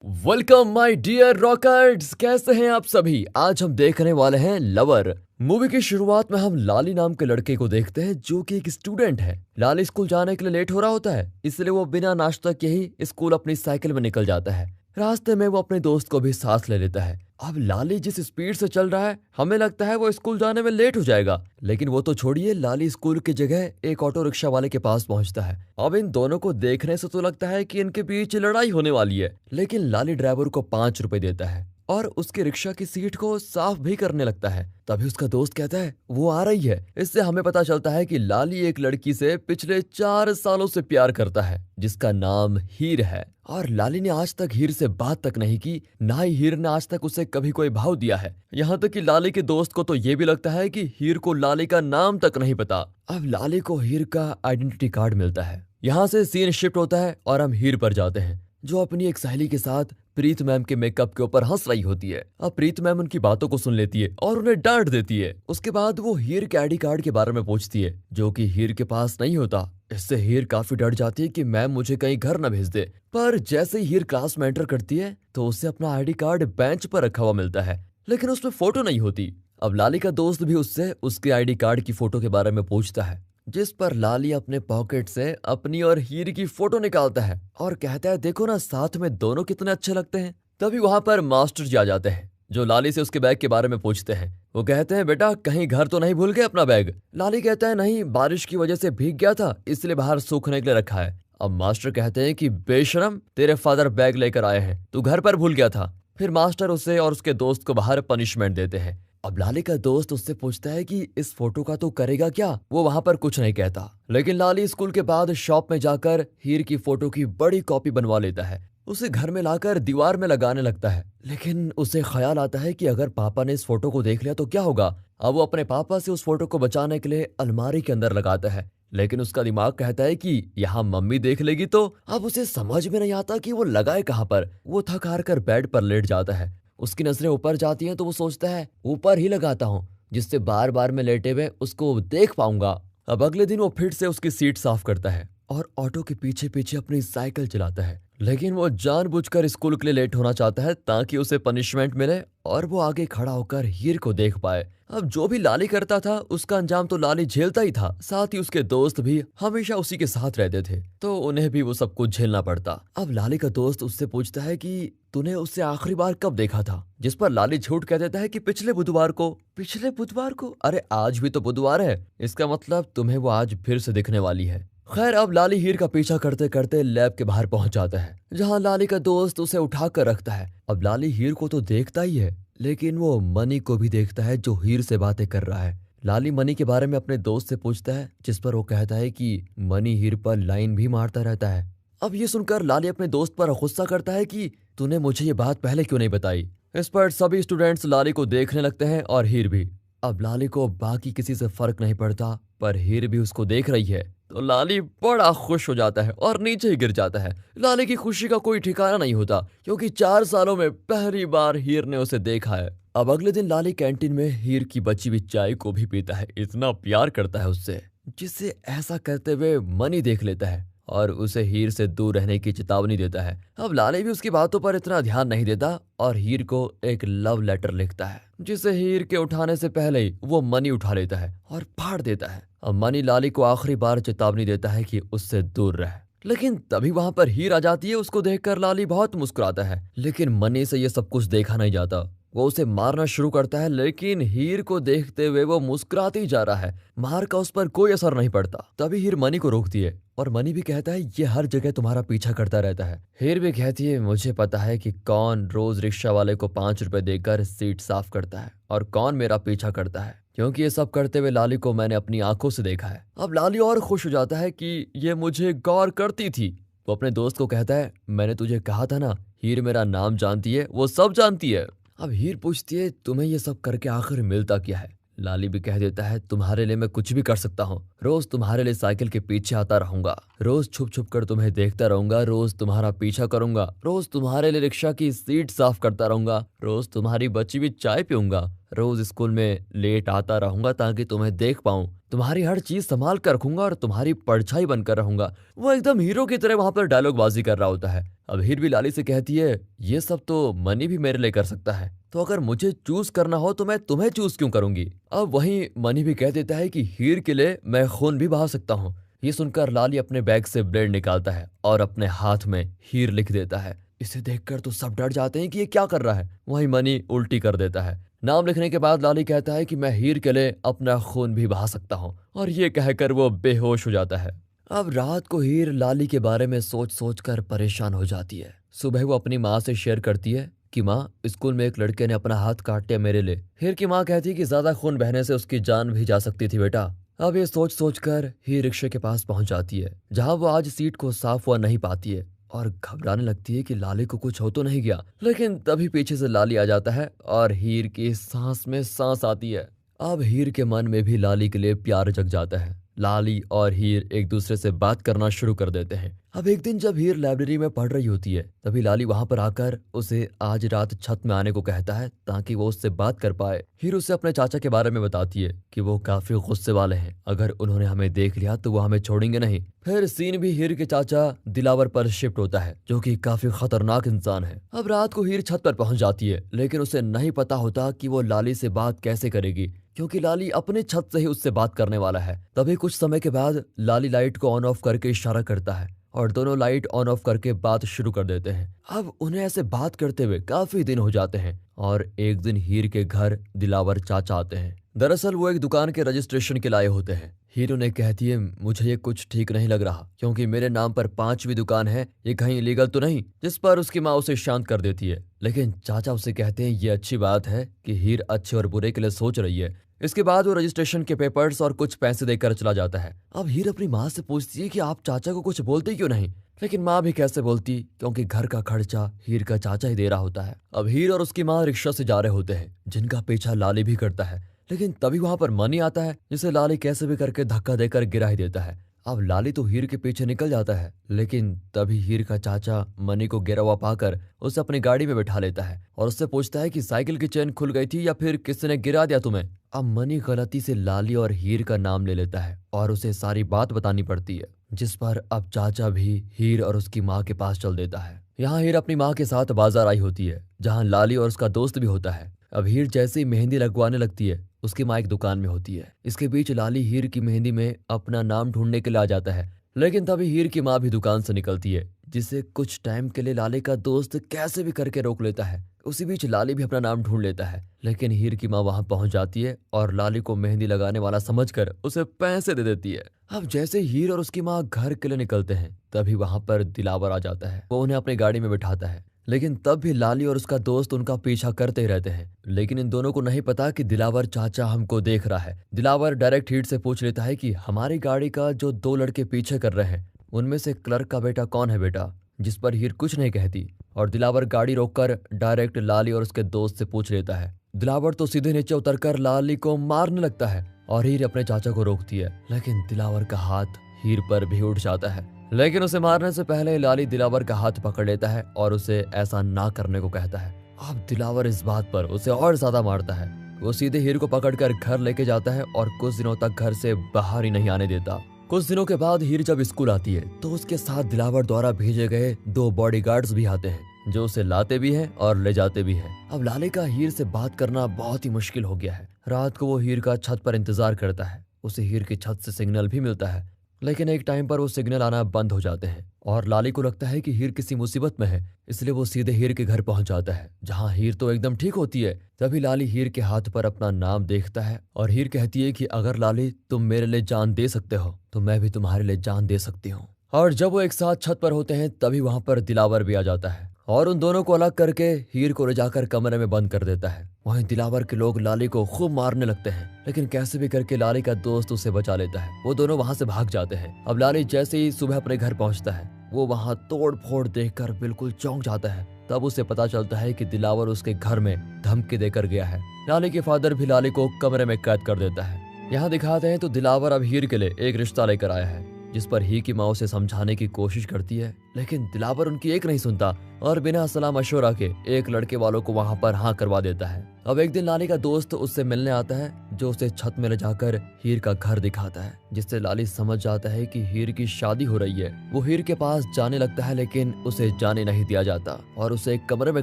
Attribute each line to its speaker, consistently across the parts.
Speaker 1: Welcome my dear rockers, कैसे हैं आप सभी। आज हम देखने वाले हैं लवर। मूवी की शुरुआत में हम लाली नाम के लड़के को देखते हैं जो कि एक स्टूडेंट है। लाली स्कूल जाने के लिए लेट हो रहा होता है, इसलिए वो बिना नाश्ता किए ही स्कूल अपनी साइकिल में निकल जाता है। रास्ते में वो अपने दोस्त को भी साथ ले लेता है। अब लाली जिस स्पीड से चल रहा है, हमें लगता है वो स्कूल जाने में लेट हो जाएगा, लेकिन वो तो छोड़िए, लाली स्कूल की जगह एक ऑटो रिक्शा वाले के पास पहुंचता है। अब इन दोनों को देखने से तो लगता है कि इनके बीच लड़ाई होने वाली है, लेकिन लाली ड्राइवर को 5 रुपए देता है और उसकी रिक्शा की सीट को साफ भी करने लगता है। तभी उसका दोस्त कहता है वो आ रही है। इससे हमें पता चलता है कि लाली एक लड़की से पिछले 4 सालों से प्यार करता है जिसका नाम हीर है, और लाली ने आज तक हीर से बात तक नहीं की, ना ही हीर ने आज तक उसे कभी कोई भाव दिया है। यहाँ तक कि लाली के दोस्त को तो ये भी लगता है कि हीर को लाली का नाम तक नहीं पता। अब लाली को हीर का आइडेंटिटी कार्ड मिलता है। यहाँ से सीन शिफ्ट होता है और हम हीर पर जाते हैं, जो अपनी एक सहेली के साथ प्रीत मैम के मेकअप के ऊपर हंस रही होती है। अब प्रीत मैम उनकी बातों को सुन लेती है और उन्हें डांट देती है। उसके बाद वो हीर के आईडी कार्ड के बारे में पूछती है, जो कि हीर के पास नहीं होता। इससे हीर काफी डर जाती है कि मैम मुझे कहीं घर न भेज दे। पर जैसे ही हीर क्लास में एंटर करती है तो उसे अपना आईडी कार्ड बेंच पर रखा हुआ मिलता है, लेकिन उसमें फोटो नहीं होती। अब लाली का दोस्त भी उससे उसके आईडी कार्ड की फोटो के बारे में पूछता है, जिस पर लाली अपने पॉकेट से अपनी और हीर की फोटो निकालता है और कहता है देखो ना, साथ में दोनों कितने अच्छे लगते हैं। तभी वहां पर मास्टर जी आ जाते हैं, जो लाली से उसके बैग के बारे में पूछते हैं। वो कहते हैं बेटा कहीं घर तो नहीं भूल गए अपना बैग। लाली कहता है नहीं, बारिश की वजह से भीग गया था, इसलिए बाहर सूखने के लिए रखा है। अब मास्टर कहते हैं कि बेशरम, तेरे फादर बैग लेकर आए हैं, तू घर पर भूल गया था। फिर मास्टर उसे और उसके दोस्त को बाहर पनिशमेंट देते हैं। अब लाली का दोस्त उससे पूछता है कि इस फोटो का तो करेगा क्या। वो वहां पर कुछ नहीं कहता, लेकिन लाली स्कूल के बाद शॉप में जाकर हीर की फोटो की बड़ी कॉपी बनवा लेता है। उसे घर में लाकर दीवार में लगाने लगता है, लेकिन उसे ख्याल आता है कि अगर पापा ने इस फोटो को देख लिया तो क्या होगा। अब वो अपने पापा से उस फोटो को बचाने के लिए अलमारी के अंदर लगाता है, लेकिन उसका दिमाग कहता है कि यहाँ मम्मी देख लेगी तो। अब उसे समझ में नहीं आता कि वो लगाए कहाँ पर। वो थक हार कर बेड पर लेट जाता है। उसकी नजरें ऊपर जाती हैं तो वो सोचता है ऊपर ही लगाता हूँ, जिससे बार बार मैं लेटे हुए उसको देख पाऊंगा। अब अगले दिन वो फिर से उसकी सीट साफ करता है और ऑटो के पीछे पीछे अपनी साइकिल चलाता है, लेकिन वो जानबूझकर स्कूल के लिए लेट होना चाहता है ताकि उसे पनिशमेंट मिले और वो आगे खड़ा होकर हीर को देख पाए। अब जो भी लाली करता था उसका अंजाम तो लाली झेलता ही था, साथ ही उसके दोस्त भी हमेशा उसी के साथ रहते थे, तो उन्हें भी वो सब कुछ झेलना पड़ता। अब लाली का दोस्त उससे पूछता है कि तूने उससे आखिरी बार कब देखा था, जिस पर लाली झूठ कह देता है कि पिछले बुधवार को। पिछले बुधवार को? अरे आज भी तो बुधवार है, इसका मतलब तुम्हें वो आज फिर से दिखने वाली है। खैर, अब लाली हीर का पीछा करते करते लैब के बाहर पहुंच जाता है, जहां लाली का दोस्त उसे उठाकर रखता है। अब लाली हीर को तो देखता ही है, लेकिन वो मनी को भी देखता है जो हीर से बातें कर रहा है। लाली मनी के बारे में अपने दोस्त से पूछता है, जिस पर वो कहता है कि मनी हीर पर लाइन भी मारता रहता है। अब ये सुनकर लाली अपने दोस्त पर गुस्सा करता है कि तूने मुझे ये बात पहले क्यों नहीं बताई। इस पर सभी स्टूडेंट्स लाली को देखने लगते हैं और हीर भी। अब लाली को बाकी किसी से फर्क नहीं पड़ता, पर हीर भी उसको देख रही है तो लाली बड़ा खुश हो जाता है और नीचे ही गिर जाता है। लाली की खुशी का कोई ठिकाना नहीं होता, क्योंकि 4 सालों में पहली बार हीर ने उसे देखा है। अब अगले दिन लाली कैंटीन में हीर की बची हुई चाय को भी पीता है, इतना प्यार करता है उससे, जिससे ऐसा करते हुए मनी देख लेता है और उसे हीर से दूर रहने की चेतावनी देता है। अब लाली भी उसकी बातों पर इतना ध्यान नहीं देता और हीर को एक लव लेटर लिखता है, जिसे हीर के उठाने से पहले ही वो मनी उठा लेता है और फाड़ देता है। अब मनी लाली को आखिरी बार चेतावनी देता है कि उससे दूर रहे, लेकिन तभी वहां पर हीर आ जाती है। उसको देखकर लाली बहुत मुस्कुराता है, लेकिन मनी से ये सब कुछ देखा नहीं जाता। वो उसे मारना शुरू करता है, लेकिन हीर को देखते हुए वो मुस्कुराते ही जा रहा है। मार का उस पर कोई असर नहीं पड़ता। तभी हीर मनी को रोकती है और मनी भी कहता है ये हर जगह तुम्हारा पीछा करता रहता है। हीर भी कहती है मुझे पता है कि कौन रोज रिक्शा वाले को 5 रुपए देकर सीट साफ करता है और कौन मेरा पीछा करता है, क्योंकि ये सब करते हुए लाली को मैंने अपनी आंखों से देखा है। अब लाली और खुश हो जाता है कि ये मुझे गौर करती थी। वो अपने दोस्त को कहता है मैंने तुझे कहा था ना, हीर मेरा नाम जानती है, वो सब जानती है। अब हीर पूछती है तुम्हें ये सब करके आखिर मिलता क्या है। लाली भी कह देता है तुम्हारे लिए मैं कुछ भी कर सकता हूँ। रोज तुम्हारे लिए साइकिल के पीछे आता रहूंगा, रोज छुप छुप कर तुम्हें देखता रहूंगा, रोज तुम्हारा पीछा करूंगा, रोज तुम्हारे लिए रिक्शा की सीट साफ करता रहूंगा, रोज तुम्हारी बची हुई चाय पीऊंगा, रोज स्कूल में लेट आता रहूंगा ताकि तुम्हें देख पाऊं, तुम्हारी हर चीज संभाल कर रखूंगा और तुम्हारी परछाई बनकर रहूंगा। वो एकदम हीरो की तरह वहां पर डायलॉग बाजी कर रहा होता है। अब हीर भी लाली से कहती है, ये सब तो मनी भी मेरे लिए कर सकता है, तो अगर मुझे चूज करना हो तो मैं तुम्हें चूज क्यों करूंगी। अब वहीं मनी भी कह देता है कि हीर के लिए मैं खून भी बहा सकता हूँ। ये सुनकर लाली अपने बैग से ब्लेड निकालता है और अपने हाथ में हीर लिख देता है। इसे देखकर तो सब डर जाते हैं कि ये क्या कर रहा है। वहीं मनी उल्टी कर देता है। नाम लिखने के बाद लाली कहता है कि मैं हीर के लिए अपना खून भी बहा सकता हूँ, और ये कहकर वो बेहोश हो जाता है। अब रात को हीर लाली के बारे में सोच सोच कर परेशान हो जाती है। सुबह वो अपनी माँ से शेयर करती है कि माँ, स्कूल में एक लड़के ने अपना हाथ काट दिया मेरे लिए। हीर की माँ कहती है कि ज्यादा खून बहने से उसकी जान भी जा सकती थी बेटा। अब ये सोच सोच कर हीर रिक्शे के पास पहुंच जाती है, जहां वो आज सीट को साफ हुआ नहीं पाती है और घबराने लगती है कि लाली को कुछ हो तो नहीं गया। लेकिन तभी पीछे से लाली आ जाता है और हीर की सांस में सांस आती है। अब हीर के मन में भी लाली के लिए प्यार जग जाता है। लाली और हीर एक दूसरे से बात करना शुरू कर देते हैं। अब एक दिन जब हीर लाइब्रेरी में पढ़ रही होती है, तभी लाली वहां पर आकर उसे आज रात छत में आने को कहता है ताकि वो उससे बात कर पाए। हीर उसे अपने चाचा के बारे में बताती है कि वो काफी गुस्से वाले हैं, अगर उन्होंने हमें देख लिया तो वो हमें छोड़ेंगे नहीं। फिर सीन भी हीर के चाचा दिलावर पर शिफ्ट होता है, जो कि काफी खतरनाक इंसान है। अब रात को हीर छत पर पहुंच जाती है, लेकिन उसे नहीं पता होता कि वो लाली से बात कैसे करेगी, क्योंकि लाली अपने छत से ही उससे बात करने वाला है। तभी कुछ समय के बाद लाली लाइट को ऑन ऑफ करके इशारा करता है और दोनों लाइट ऑन ऑफ करके बात शुरू कर देते हैं। अब उन्हें ऐसे बात करते हुए काफी दिन हो जाते हैं और एक दिन हीर के घर दिलावर चाचा आते हैं। दरअसल वो एक दुकान के रजिस्ट्रेशन के लाए होते हैं। हीर उन्हें कहती है, मुझे ये कुछ ठीक नहीं लग रहा, क्योंकि मेरे नाम पर 5वीं दुकान है, ये कहीं इलीगल तो नहीं। जिस पर उसकी माँ उसे शांत कर देती है, लेकिन चाचा उसे कहते हैं ये अच्छी बात है कि हीर अच्छे और बुरे के लिए सोच रही है। इसके बाद वो रजिस्ट्रेशन के पेपर्स और कुछ पैसे देकर चला जाता है। अब हीर अपनी माँ से पूछती है कि आप चाचा को कुछ बोलते क्यों नहीं, लेकिन माँ भी कैसे बोलती, क्योंकि घर का खर्चा हीर का चाचा ही दे रहा होता है। अब हीर और उसकी माँ रिक्शा से जा रहे होते हैं, जिनका पीछा लाली भी करता है, लेकिन तभी वहां पर मनी आता है, जिसे लाली कैसे भी करके धक्का देकर गिरा ही देता है। अब लाली तो हीर के पीछे निकल जाता है, लेकिन तभी हीर का चाचा मनी को गिरा हुआ पाकर उसे अपनी गाड़ी में बैठा लेता है और उससे पूछता है कि साइकिल की चेन खुल गई थी या फिर किसी ने गिरा दिया तुम्हें। अब मनी गलती से लाली और हीर का नाम ले लेता है और उसे सारी बात बतानी पड़ती है, जिस पर अब चाचा भी हीर और उसकी माँ के पास चल देता है। यहाँ हीर अपनी माँ के साथ बाजार आई होती है, जहाँ लाली और उसका दोस्त भी होता है। अब हीर जैसे ही मेहंदी लगवाने लगती है, उसकी माँ एक दुकान में होती है। इसके बीच लाली हीर की मेहंदी में अपना नाम ढूंढने के लिए आ जाता है, लेकिन तभी हीर की माँ भी दुकान से निकलती है, जिसे कुछ टाइम के लिए लाली का दोस्त कैसे भी करके रोक लेता है। उसी बीच लाली भी अपना नाम ढूंढ लेता है, लेकिन हीर की माँ वहां पहुंच जाती है और लाली को मेहंदी लगाने वाला समझकर उसे पैसे दे देती है। अब जैसे हीर और उसकी माँ घर के लिए निकलते हैं, तभी वहां पर दिलावर आ जाता है। वो उन्हें अपनी गाड़ी में बिठाता है, लेकिन तब भी लाली और उसका दोस्त उनका पीछा करते ही रहते हैं। लेकिन इन दोनों को नहीं पता कि दिलावर चाचा हमको देख रहा है। दिलावर डायरेक्ट हीर से पूछ लेता है कि हमारी गाड़ी का जो 2 लड़के पीछे कर रहे हैं, उनमें से क्लर्क का बेटा कौन है बेटा, जिस पर हीर कुछ नहीं कहती और दिलावर गाड़ी रोककर डायरेक्ट लाली और उसके दोस्त से पूछ लेता है। दिलावर तो सीधे नीचे उतरकर लाली को मारने लगता है और हीर अपने चाचा को रोकती है, लेकिन दिलावर का हाथ हीर पर भी उठ जाता है। लेकिन उसे मारने से पहले लाली दिलावर का हाथ पकड़ लेता है और उसे ऐसा ना करने को कहता है। अब दिलावर इस बात पर उसे और ज्यादा मारता है। वो सीधे हीर को पकड़कर घर लेके जाता है और कुछ दिनों तक घर से बाहर ही नहीं आने देता। कुछ दिनों के बाद हीर जब स्कूल आती है, तो उसके साथ दिलावर द्वारा भेजे गए 2 बॉडीगार्ड्स भी आते हैं, जो उसे लाते भी हैं और ले जाते भी हैं। अब लाली का हीर से बात करना बहुत ही मुश्किल हो गया है। रात को वो हीर का छत पर इंतजार करता है। उसे हीर की छत से सिग्नल भी मिलता है, लेकिन एक टाइम पर वो सिग्नल आना बंद हो जाते हैं और लाली को लगता है कि हीर किसी मुसीबत में है, इसलिए वो सीधे हीर के घर पहुंच जाता है, जहां हीर तो एकदम ठीक होती है। तभी लाली हीर के हाथ पर अपना नाम देखता है और हीर कहती है कि अगर लाली तुम मेरे लिए जान दे सकते हो, तो मैं भी तुम्हारे लिए जान दे सकती हूँ। और जब वो एक साथ छत पर होते हैं, तभी वहां पर दिलावर भी आ जाता है और उन दोनों को अलग करके हीर को ले जाकर कमरे में बंद कर देता है। वहीं दिलावर के लोग लाली को खूब मारने लगते हैं, लेकिन कैसे भी करके लाली का दोस्त उसे बचा लेता है। वो दोनों वहां से भाग जाते हैं। अब लाली जैसे ही सुबह अपने घर पहुंचता है, वो वहां तोड़ फोड़ देखकर बिल्कुल चौंक जाता है। तब उसे पता चलता है कि दिलावर उसके घर में धमकी देकर गया है। लाली के फादर भी लाली को कमरे में कैद कर देता है। यहाँ दिखाते हैं तो दिलावर अब हीर के लिए एक रिश्ता लेकर आया है। जिस पर हीर की माँ उसे समझाने की कोशिश करती है, लेकिन दिलावर उनकी एक नहीं सुनता और बिना सलाह मशवरा के एक लड़के वालों को वहां पर हाँ करवा देता है। अब एक दिन लाली का दोस्त उससे मिलने आता है, जो उसे छत में ले जाकर हीर का घर दिखाता है, जिससे लाली समझ जाता है कि हीर की शादी हो रही है। वो हीर के पास जाने लगता है, लेकिन उसे जाने नहीं दिया जाता और उसे एक कमरे में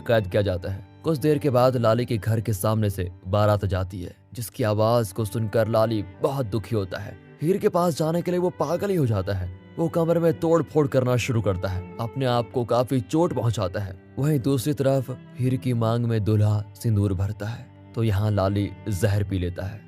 Speaker 1: कैद किया जाता है। कुछ देर के बाद लाली के घर के सामने से बारात जाती है, जिसकी आवाज को सुनकर लाली बहुत दुखी होता है। हीर के पास जाने के लिए वो पागल ही हो जाता है। वो कमरे में तोड़ फोड़ करना शुरू करता है, अपने आप को काफी चोट पहुंचाता है। वहीं दूसरी तरफ हीर की मांग में दूल्हा सिंदूर भरता है, तो यहाँ लाली जहर पी लेता है।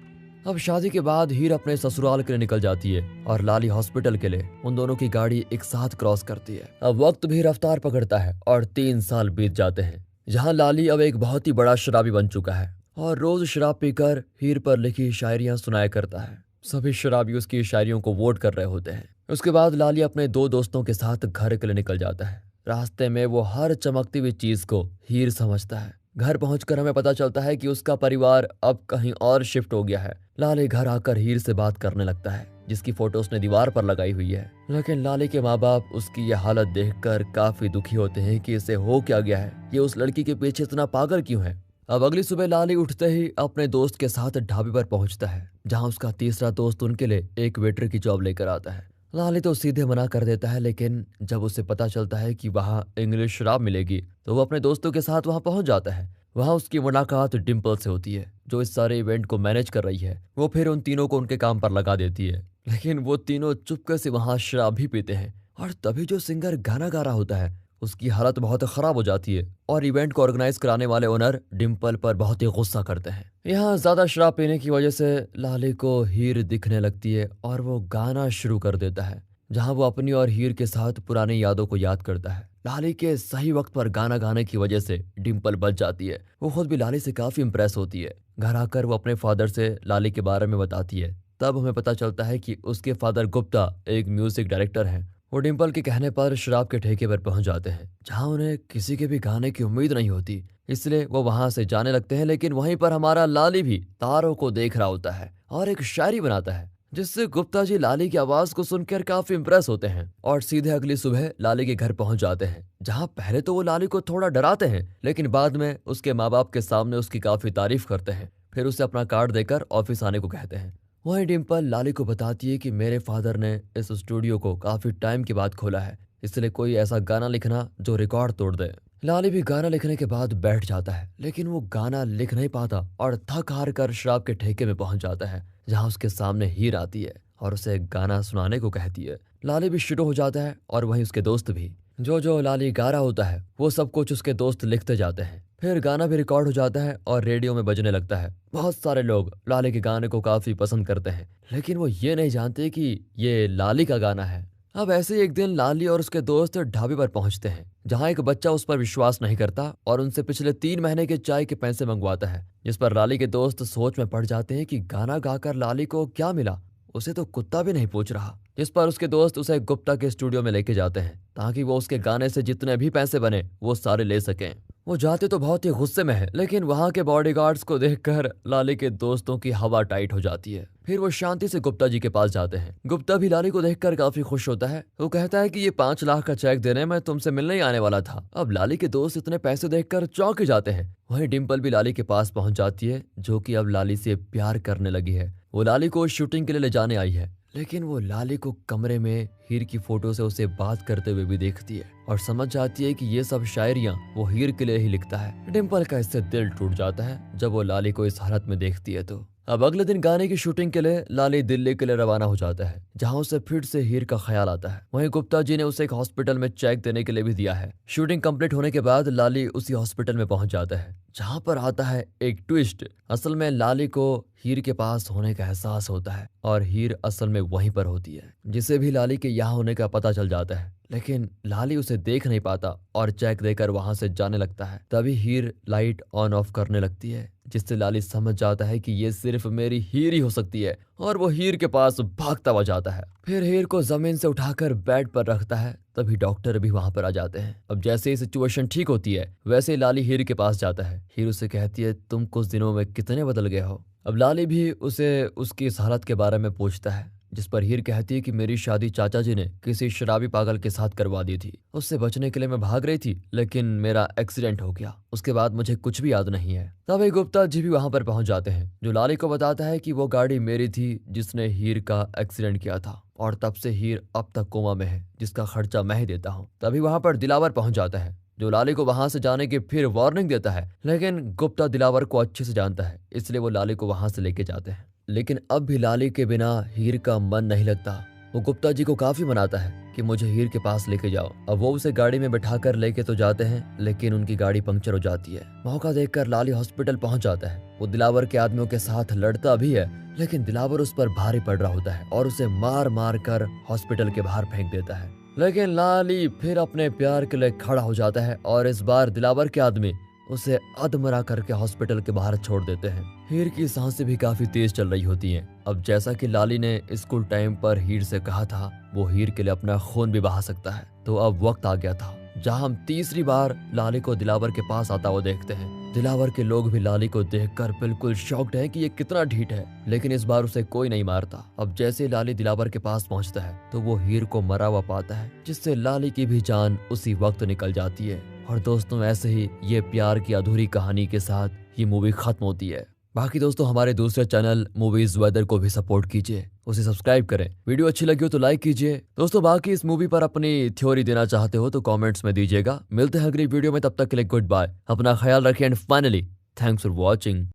Speaker 1: अब शादी के बाद हीर अपने ससुराल के लिए निकल जाती है और लाली हॉस्पिटल के लिए। उन दोनों की गाड़ी एक साथ क्रॉस करती है। अब वक्त भी रफ्तार पकड़ता है और 3 साल बीत जाते हैं, जहाँ लाली अब एक बहुत ही बड़ा शराबी बन चुका है और रोज शराब पीकर हीर पर लिखी शायरियां सुनाया करता है। सभी शराबी उसकी शायरियों को वोट कर रहे होते हैं। उसके बाद लाली अपने 2 दोस्तों के साथ घर के लिए निकल जाता है। रास्ते में वो हर चमकती हुई चीज को हीर समझता है। घर पहुंचकर हमें पता चलता है कि उसका परिवार अब कहीं और शिफ्ट हो गया है। लाली घर आकर हीर से बात करने लगता है, जिसकी फोटो उसने दीवार पर लगाई हुई है। लेकिन लाली के माँ बाप उसकी यह हालत देखकर काफी दुखी होते हैं कि इसे हो क्या गया है, ये उस लड़की के पीछे इतना पागल क्यों है। अब अगली सुबह लाली उठते ही अपने दोस्त के साथ ढाबे पर पहुंचता है, जहां उसका तीसरा दोस्त उनके लिए एक वेटर की जॉब लेकर आता है। लाली तो सीधे मना कर देता है, लेकिन जब उसे पता चलता है कि वहां इंग्लिश शराब मिलेगी तो वो अपने दोस्तों के साथ वहां पहुंच जाता है। वहां उसकी मुलाकात डिम्पल से होती है, जो इस सारे इवेंट को मैनेज कर रही है। वो फिर उन तीनों को उनके काम पर लगा देती है, लेकिन वो तीनों चुपके से वहां शराब भी पीते हैं। और तभी जो सिंगर गाना गा रहा होता है, उसकी हालत बहुत खराब हो जाती है और इवेंट को ऑर्गेनाइज कराने वाले ओनर डिम्पल पर बहुत ही गुस्सा करते हैं। यहाँ ज्यादा शराब पीने की वजह से लाली को हीर दिखने लगती है और वो गाना शुरू कर देता है, जहाँ वो अपनी और हीर के साथ पुरानी यादों को याद करता है। लाली के सही वक्त पर गाना गाने की वजह से डिम्पल बच जाती है। वो खुद भी लाली से काफी इम्प्रेस होती है। घर आकर वो अपने फादर से लाली के बारे में बताती है। तब हमें पता चलता है कि उसके फादर गुप्ता एक म्यूजिक डायरेक्टर हैं। वो डिम्पल के कहने पर शराब के ठेके पर पहुंच जाते हैं, जहां उन्हें किसी के भी गाने की उम्मीद नहीं होती, इसलिए वो वहां से जाने लगते हैं। लेकिन वहीं पर हमारा लाली भी तारों को देख रहा होता है और एक शायरी बनाता है, जिससे गुप्ता जी लाली की आवाज को सुनकर काफी इम्प्रेस होते हैं और सीधे अगली सुबह लाली के घर पहुंच जाते हैं, जहां पहले तो वो लाली को थोड़ा डराते हैं, लेकिन बाद में उसके माँ बाप के सामने उसकी काफी तारीफ करते हैं। फिर उसे अपना कार्ड देकर ऑफिस आने को कहते हैं। वहीं डिम्पल लाली को बताती है कि मेरे फादर ने इस स्टूडियो को काफी टाइम के बाद खोला है, इसलिए कोई ऐसा गाना लिखना जो रिकॉर्ड तोड़ दे। लाली भी गाना लिखने के बाद बैठ जाता है, लेकिन वो गाना लिख नहीं पाता और थक हार कर शराब के ठेके में पहुंच जाता है, जहां उसके सामने हीर आती है और उसे गाना सुनाने को कहती है। लाली भी शुरू हो जाता है और वहीं उसके दोस्त भी। जो लाली गा रहा होता है वो सब कुछ उसके दोस्त लिखते जाते हैं। फिर गाना भी रिकॉर्ड हो जाता है और रेडियो में बजने लगता है। बहुत सारे लोग लाली के गाने को काफी पसंद करते हैं, लेकिन वो ये नहीं जानते कि ये लाली का गाना है। अब ऐसे ही एक दिन लाली और उसके दोस्त ढाबे पर पहुंचते हैं, जहां एक बच्चा उस पर विश्वास नहीं करता और उनसे पिछले 3 महीने के चाय के पैसे मंगवाता है, जिस पर लाली के दोस्त सोच में पड़ जाते हैं कि गाना गाकर लाली को क्या मिला, उसे तो कुत्ता भी नहीं पूछ रहा। जिस पर उसके दोस्त उसे गुप्ता के स्टूडियो में लेके जाते हैं, ताकि वो उसके गाने से जितने भी पैसे बने वो सारे ले सकें। वो जाते तो बहुत ही गुस्से में है, लेकिन वहां के बॉडीगार्ड्स को देखकर लाली के दोस्तों की हवा टाइट हो जाती है। फिर वो शांति से गुप्ता जी के पास जाते हैं। गुप्ता भी लाली को देखकर काफी खुश होता है। वो कहता है कि ये 5 लाख का चेक देने मैं तुमसे मिलने ही आने वाला था। अब लाली के दोस्त इतने पैसे देखकर चौंक ही जाते हैं। वहीं डिम्पल भी लाली के पास पहुंच जाती है, जो कि अब लाली से प्यार करने लगी है। वो लाली को शूटिंग के लिए ले जाने आई है, लेकिन वो लाली को कमरे में हीर की फोटो से उसे बात करते हुए भी देखती है और समझ जाती है कि ये सब शायरियां वो हीर के लिए ही लिखता है। डिम्पल का इससे दिल टूट जाता है जब वो लाली को इस हालत में देखती है। तो अब अगले दिन गाने की शूटिंग के लिए लाली दिल्ली के लिए रवाना हो जाता है, जहां उसे फिर से हीर का ख्याल आता है। वहीं गुप्ता जी ने उसे एक हॉस्पिटल में चेक देने के लिए भी दिया है। शूटिंग कंप्लीट होने के बाद लाली उसी हॉस्पिटल में पहुंच जाता है, जहां पर आता है एक ट्विस्ट। असल में लाली को हीर के पास होने का एहसास होता है और हीर असल में वहीं पर होती है, जिसे भी लाली के यहाँ होने का पता चल जाता है। लेकिन लाली उसे देख नहीं पाता और चेक देकर वहां से जाने लगता है। तभी हीर लाइट ऑन ऑफ करने लगती है, जिससे लाली समझ जाता है कि ये सिर्फ मेरी हीर ही हो सकती है और वो हीर के पास भागता हुआ जाता है। फिर हीर को जमीन से उठाकर बेड पर रखता है। तभी डॉक्टर भी वहां पर आ जाते हैं। अब जैसे ही सिचुएशन ठीक होती है, वैसे ही लाली हीर के पास जाता है। हीर उसे कहती है, तुम कुछ दिनों में कितने बदल गए हो। अब लाली भी उसे उसकी इस हालत के बारे में पूछता है, जिस पर हीर कहती है कि मेरी शादी चाचा जी ने किसी शराबी पागल के साथ करवा दी थी। उससे बचने के लिए मैं भाग रही थी, लेकिन मेरा एक्सीडेंट हो गया। उसके बाद मुझे कुछ भी याद नहीं है। तभी गुप्ता जी भी वहां पर पहुंच जाते हैं, जो लाली को बताता है कि वो गाड़ी मेरी थी जिसने हीर का एक्सीडेंट किया था, और तब से हीर अब तक कोमा में है, जिसका खर्चा मैं ही देता हूँ। तभी वहां पर दिलावर पहुंच जाता है, जो लाली को वहां से जाने की फिर वार्निंग देता है, लेकिन गुप्ता दिलावर को अच्छे से जानता है, इसलिए वो लाली को वहां से लेके जाते हैं। लेकिन अब भी लाली के बिना हीर का मन नहीं लगता। वो गुप्ता जी को काफी मनाता है कि मुझे हीर के पास लेके जाओ। अब वो उसे गाड़ी में बैठाकर लेके तो जाते हैं, लेकिन उनकी गाड़ी पंक्चर हो जाती है। मौका देखकर लाली हॉस्पिटल पहुंच जाता है। वो दिलावर के आदमियों के साथ लड़ता भी है, लेकिन दिलावर उस पर भारी पड़ रहा होता है और उसे मार मार कर हॉस्पिटल के बाहर फेंक देता है। लेकिन लाली फिर अपने प्यार के लिए खड़ा हो जाता है और इस बार दिलावर के आदमी उसे अधमरा करके हॉस्पिटल के बाहर छोड़ देते हैं। हीर की सांसें भी काफी तेज चल रही होती हैं। अब जैसा कि लाली ने स्कूल टाइम पर हीर से कहा था, वो हीर के लिए अपना खून भी बहा सकता है, तो अब वक्त आ गया था जहां हम तीसरी बार लाली को दिलावर के पास आता हुआ देखते हैं। दिलावर के लोग भी लाली को देखकर बिल्कुल शॉक्ड है कि ये कितना ढीठ है, लेकिन इस बार उसे कोई नहीं मारता। अब जैसे लाली दिलावर के पास पहुंचता है तो वो हीर को मरा हुआ पाता है, जिससे लाली की भी जान उसी वक्त निकल जाती है। और दोस्तों, ऐसे ही ये प्यार की अधूरी कहानी के साथ ये मूवी खत्म होती है। बाकी दोस्तों, हमारे दूसरे चैनल मूवीज वेदर को भी सपोर्ट कीजिए, उसे सब्सक्राइब करें। वीडियो अच्छी लगी हो तो लाइक कीजिए। दोस्तों, बाकी इस मूवी पर अपनी थ्योरी देना चाहते हो तो कमेंट्स में दीजिएगा। मिलते हैं अगली वीडियो में, तब तक के लिए गुड बाय, अपना ख्याल रखें and finally thanks for watching.